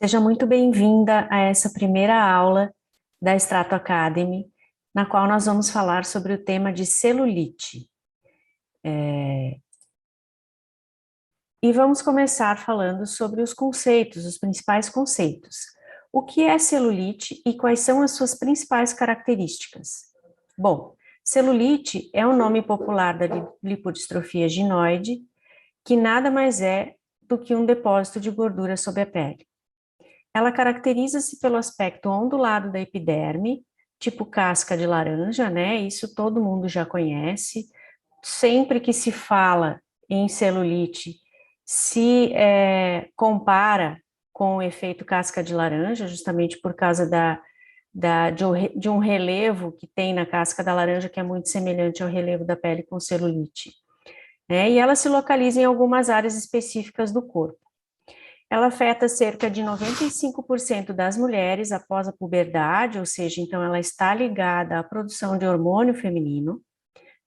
Seja muito bem-vinda a essa primeira aula da Strato Academy, na qual nós vamos falar sobre o tema de celulite. E vamos começar falando sobre os conceitos, os principais conceitos. O que é celulite e quais são as suas principais características? Bom, celulite é o nome popular da lipodistrofia ginoide, que nada mais é do que um depósito de gordura sobre a pele. Ela caracteriza-se pelo aspecto ondulado da epiderme, tipo casca de laranja, né? Isso todo mundo já conhece. Sempre que se fala em celulite, se compara com o efeito casca de laranja, justamente por causa de um relevo que tem na casca da laranja, que é muito semelhante ao relevo da pele com celulite. E ela se localiza em algumas áreas específicas do corpo. Ela afeta cerca de 95% das mulheres após a puberdade, ou seja, então ela está ligada à produção de hormônio feminino,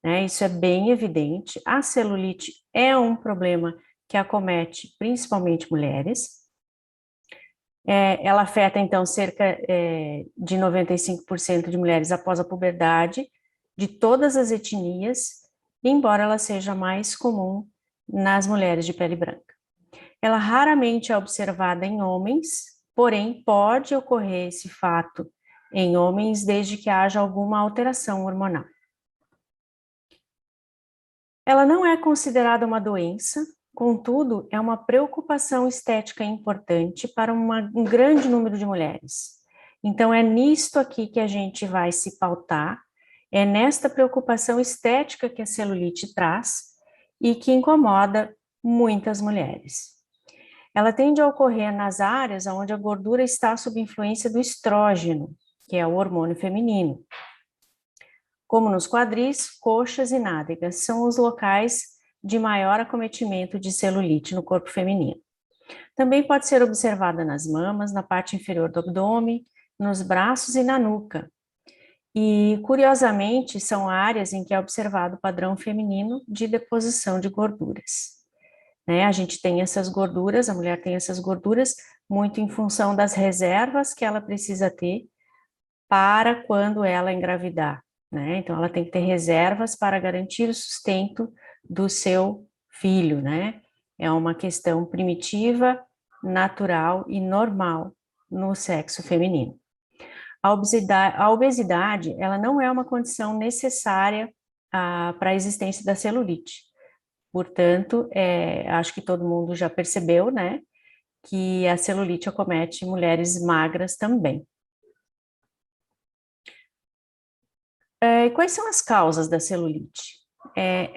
né? Isso é bem evidente. A celulite é um problema que acomete principalmente mulheres. Ela afeta, então, cerca de 95% de mulheres após a puberdade, de todas as etnias, embora ela seja mais comum nas mulheres de pele branca. Ela raramente é observada em homens, porém pode ocorrer esse fato em homens desde que haja alguma alteração hormonal. Ela não é considerada uma doença, contudo, é uma preocupação estética importante para um grande número de mulheres. Então, é nisto aqui que a gente vai se pautar, é nesta preocupação estética que a celulite traz e que incomoda muitas mulheres. Ela tende a ocorrer nas áreas onde a gordura está sob influência do estrógeno, que é o hormônio feminino. Como nos quadris, coxas e nádegas, são os locais de maior acometimento de celulite no corpo feminino. Também pode ser observada nas mamas, na parte inferior do abdômen, nos braços e na nuca. E, curiosamente, são áreas em que é observado o padrão feminino de deposição de gorduras. A gente tem essas gorduras, a mulher tem essas gorduras muito em função das reservas que ela precisa ter para quando ela engravidar, né? Então, ela tem que ter reservas para garantir o sustento do seu filho, né? É uma questão primitiva, natural e normal no sexo feminino. A obesidade, ela não é uma condição necessária para a existência da celulite. Portanto, acho que todo mundo já percebeu, né, que a celulite acomete mulheres magras também. Quais são as causas da celulite?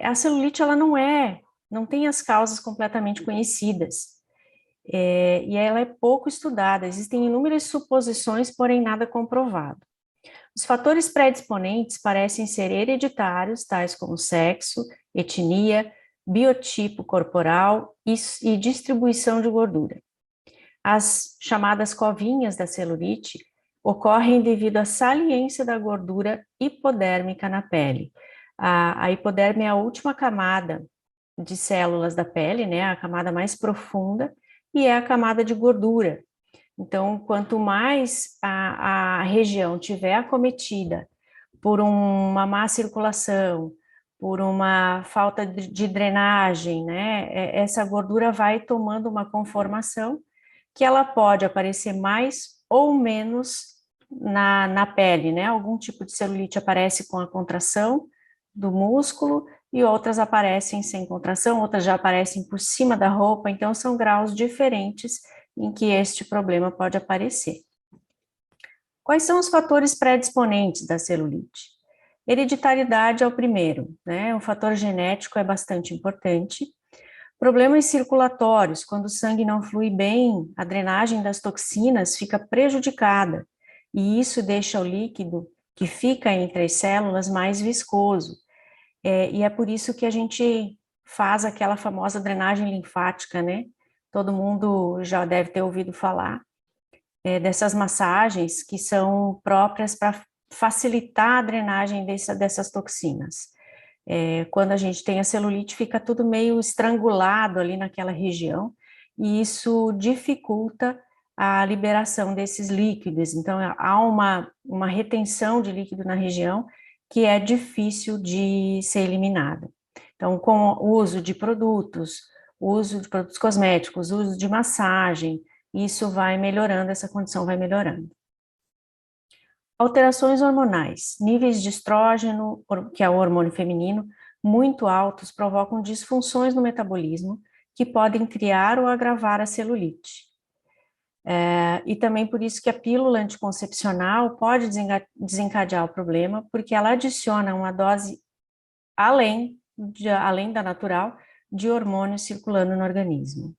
A celulite, ela não tem as causas completamente conhecidas, e ela é pouco estudada, existem inúmeras suposições, porém nada comprovado. Os fatores predisponentes parecem ser hereditários, tais como sexo, etnia, biotipo corporal e distribuição de gordura. As chamadas covinhas da celulite ocorrem devido à saliência da gordura hipodérmica na pele. A hipoderme é a última camada de células da pele, né, a camada mais profunda, e é a camada de gordura. Então, quanto mais a região tiver acometida por uma má circulação, por uma falta de drenagem, né, essa gordura vai tomando uma conformação que ela pode aparecer mais ou menos na pele, né? Algum tipo de celulite aparece com a contração do músculo e outras aparecem sem contração, outras já aparecem por cima da roupa, então são graus diferentes em que este problema pode aparecer. Quais são os fatores predisponentes da celulite? Hereditariedade é o primeiro, né? O fator genético é bastante importante. Problemas circulatórios, quando o sangue não flui bem, a drenagem das toxinas fica prejudicada, e isso deixa o líquido que fica entre as células mais viscoso. E é por isso que a gente faz aquela famosa drenagem linfática, né? Todo mundo já deve ter ouvido falar dessas massagens que são próprias para facilitar a drenagem dessas toxinas. Quando a gente tem a celulite, fica tudo meio estrangulado ali naquela região, e isso dificulta a liberação desses líquidos. Então, há uma retenção de líquido na região que é difícil de ser eliminada. Então, com o uso de produtos, o uso de produtos cosméticos, o uso de massagem, isso vai melhorando, essa condição vai melhorando. Alterações hormonais. Níveis de estrógeno, que é o hormônio feminino, muito altos, provocam disfunções no metabolismo, que podem criar ou agravar a celulite. E também por isso que a pílula anticoncepcional pode desencadear o problema, porque ela adiciona uma dose além da natural de hormônios circulando no organismo.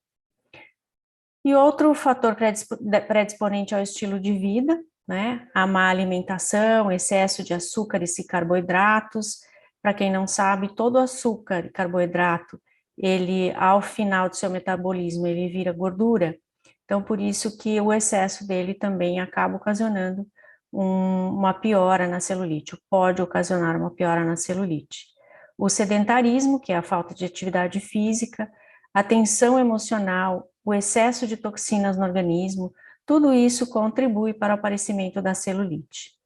E outro fator predisponente ao estilo de vida, né? A má alimentação, excesso de açúcares e carboidratos. Para quem não sabe, todo açúcar e carboidrato, ele, ao final do seu metabolismo, ele vira gordura. Então, por isso que o excesso dele também acaba ocasionando uma piora na celulite, pode ocasionar uma piora na celulite. O sedentarismo, que é a falta de atividade física, a tensão emocional, o excesso de toxinas no organismo, tudo isso contribui para o aparecimento da celulite.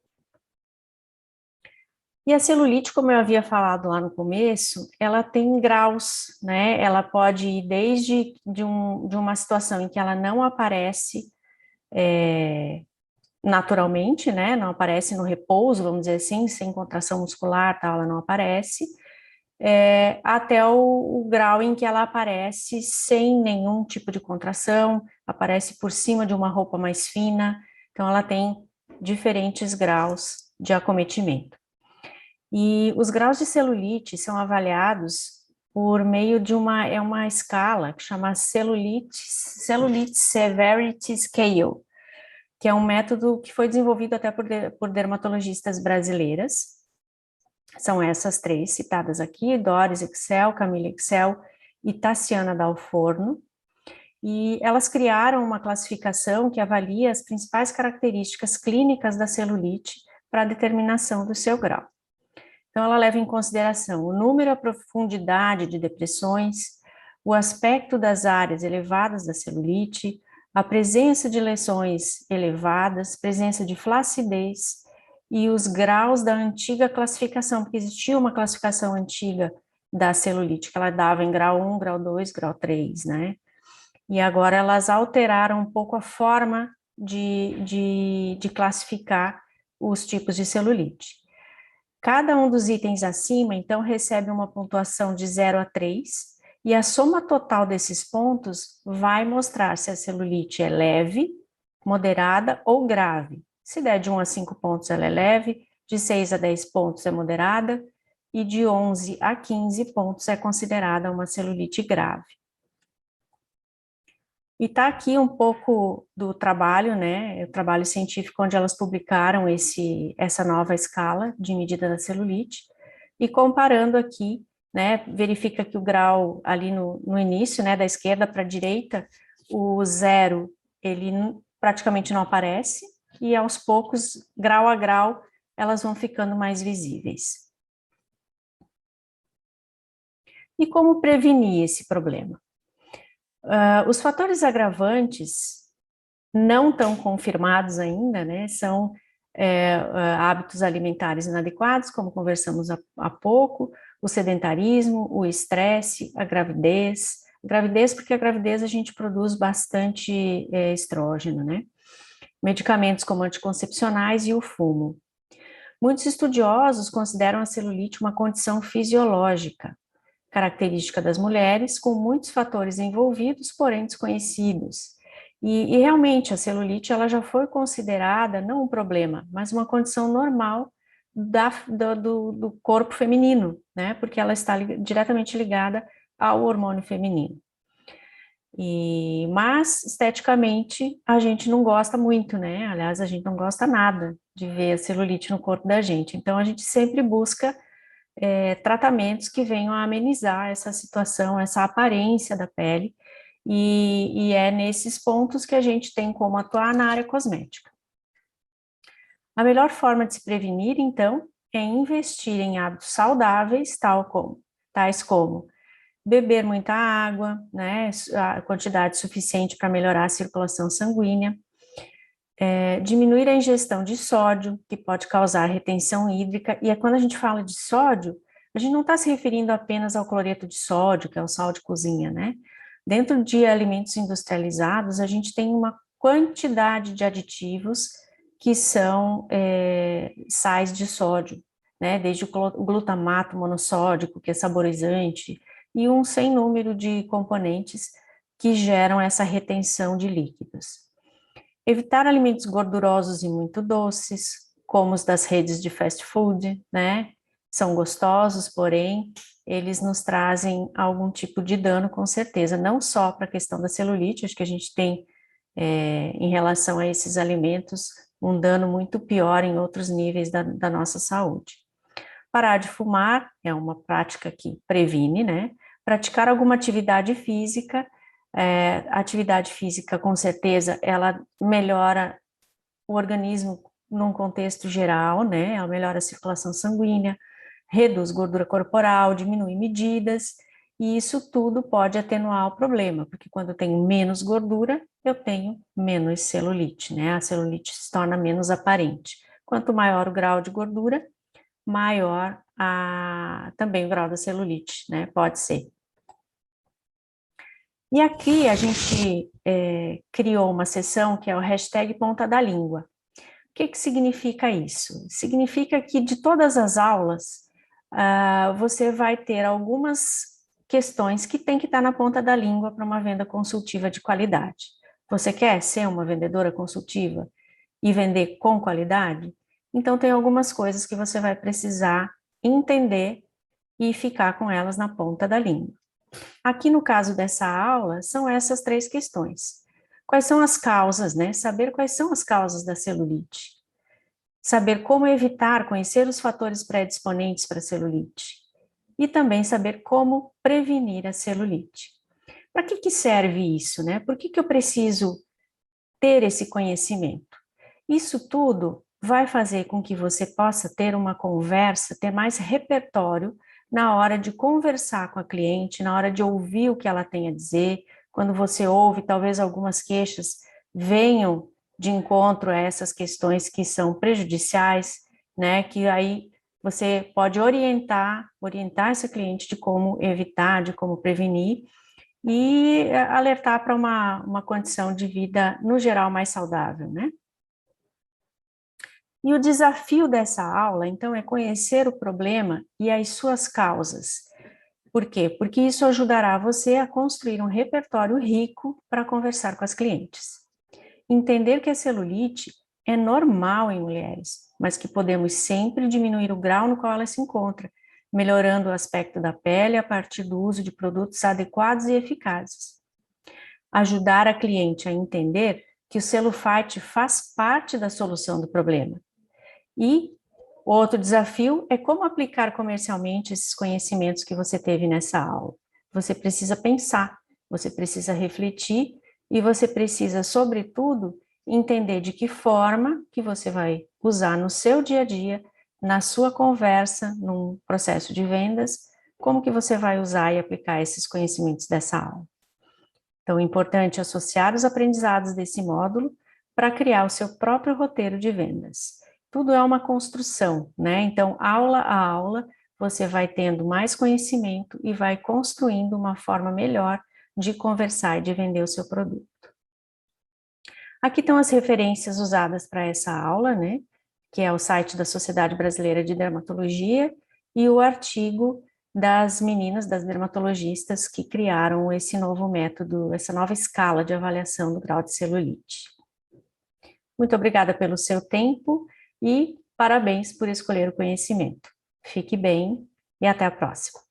E a celulite, como eu havia falado lá no começo, ela tem graus, né? Ela pode ir desde de uma situação em que ela não aparece naturalmente, né? Não aparece no repouso, vamos dizer assim, sem contração muscular, tal, ela não aparece, até o grau em que ela aparece sem nenhum tipo de contração, aparece por cima de uma roupa mais fina, então ela tem diferentes graus de acometimento. E os graus de celulite são avaliados por meio de uma escala que chama Cellulitis Severity Scale, que é um método que foi desenvolvido até por dermatologistas brasileiras. São essas três citadas aqui, Doris Excel, Camille Excel e Tassiana Dalforno, e elas criaram uma classificação que avalia as principais características clínicas da celulite para a determinação do seu grau. Então, ela leva em consideração o número e a profundidade de depressões, o aspecto das áreas elevadas da celulite, a presença de lesões elevadas, presença de flacidez e os graus da antiga classificação, porque existia uma classificação antiga da celulite, que ela dava em grau 1, grau 2, grau 3, né? E agora elas alteraram um pouco a forma de classificar os tipos de celulite. Cada um dos itens acima, então, recebe uma pontuação de 0 a 3, e a soma total desses pontos vai mostrar se a celulite é leve, moderada ou grave. Se der de 1 a 5 pontos, ela é leve, de 6 a 10 pontos é moderada, e de 11 a 15 pontos é considerada uma celulite grave. E está aqui um pouco do trabalho, né, o trabalho científico onde elas publicaram essa nova escala de medida da celulite, e comparando aqui, né, verifica que o grau ali no início, né, da esquerda para a direita, o 0, ele praticamente não aparece, e aos poucos, grau a grau, elas vão ficando mais visíveis. E como prevenir esse problema? Os fatores agravantes não tão confirmados ainda, né, são hábitos alimentares inadequados, como conversamos há pouco, o sedentarismo, o estresse, a gravidez. Gravidez, porque a gravidez a gente produz bastante estrógeno, né? Medicamentos como anticoncepcionais e o fumo. Muitos estudiosos consideram a celulite uma condição fisiológica, característica das mulheres, com muitos fatores envolvidos, porém desconhecidos. E realmente a celulite ela já foi considerada não um problema, mas uma condição normal do corpo feminino, né? Porque ela está diretamente ligada ao hormônio feminino. Mas esteticamente a gente não gosta muito, né? Aliás, a gente não gosta nada de ver a celulite no corpo da gente. Então a gente sempre busca tratamentos que venham a amenizar essa situação, essa aparência da pele, e é nesses pontos que a gente tem como atuar na área cosmética. A melhor forma de se prevenir, então, é investir em hábitos saudáveis, tais como beber muita água, né, a quantidade suficiente para melhorar a circulação sanguínea, Diminuir a ingestão de sódio, que pode causar retenção hídrica, e quando a gente fala de sódio, a gente não está se referindo apenas ao cloreto de sódio, que é o sal de cozinha, né? Dentro de alimentos industrializados, a gente tem uma quantidade de aditivos que são sais de sódio, né? Desde o glutamato monossódico, que é saborizante, e um sem número de componentes que geram essa retenção de líquidos. Evitar alimentos gordurosos e muito doces, como os das redes de fast food, né? São gostosos, porém, eles nos trazem algum tipo de dano, com certeza, não só para a questão da celulite, acho que a gente tem, em relação a esses alimentos, um dano muito pior em outros níveis da nossa saúde. Parar de fumar é uma prática que previne, né? Praticar alguma atividade física, atividade física, com certeza, ela melhora o organismo num contexto geral, né? Ela melhora a circulação sanguínea, reduz gordura corporal, diminui medidas, e isso tudo pode atenuar o problema, porque quando eu tenho menos gordura, eu tenho menos celulite, né? A celulite se torna menos aparente. Quanto maior o grau de gordura, maior também o grau da celulite, né? Pode ser. E aqui a gente criou uma seção que é o hashtag ponta da língua. O que significa isso? Significa que de todas as aulas, você vai ter algumas questões que tem que estar na ponta da língua para uma venda consultiva de qualidade. Você quer ser uma vendedora consultiva e vender com qualidade? Então, tem algumas coisas que você vai precisar entender e ficar com elas na ponta da língua. Aqui no caso dessa aula, são essas 3 questões. Quais são as causas, né? Saber quais são as causas da celulite. Saber como evitar, conhecer os fatores predisponentes para a celulite. E também saber como prevenir a celulite. Para que serve isso, né? Por que eu preciso ter esse conhecimento? Isso tudo vai fazer com que você possa ter uma conversa, ter mais repertório na hora de conversar com a cliente, na hora de ouvir o que ela tem a dizer. Quando você ouve, talvez algumas queixas venham de encontro a essas questões que são prejudiciais, né? Que aí você pode orientar essa cliente de como evitar, de como prevenir e alertar para uma condição de vida, no geral, mais saudável, né? E o desafio dessa aula, então, é conhecer o problema e as suas causas. Por quê? Porque isso ajudará você a construir um repertório rico para conversar com as clientes. Entender que a celulite é normal em mulheres, mas que podemos sempre diminuir o grau no qual ela se encontra, melhorando o aspecto da pele a partir do uso de produtos adequados e eficazes. Ajudar a cliente a entender que o celulite faz parte da solução do problema. E outro desafio é como aplicar comercialmente esses conhecimentos que você teve nessa aula. Você precisa pensar, você precisa refletir e você precisa, sobretudo, entender de que forma que você vai usar no seu dia a dia, na sua conversa, num processo de vendas, como que você vai usar e aplicar esses conhecimentos dessa aula. Então, é importante associar os aprendizados desse módulo para criar o seu próprio roteiro de vendas. Tudo é uma construção, né? Então, aula a aula, você vai tendo mais conhecimento e vai construindo uma forma melhor de conversar e de vender o seu produto. Aqui estão as referências usadas para essa aula, né? Que é o site da Sociedade Brasileira de Dermatologia e o artigo das meninas, das dermatologistas que criaram esse novo método, essa nova escala de avaliação do grau de celulite. Muito obrigada pelo seu tempo e parabéns por escolher o conhecimento. Fique bem e até a próxima.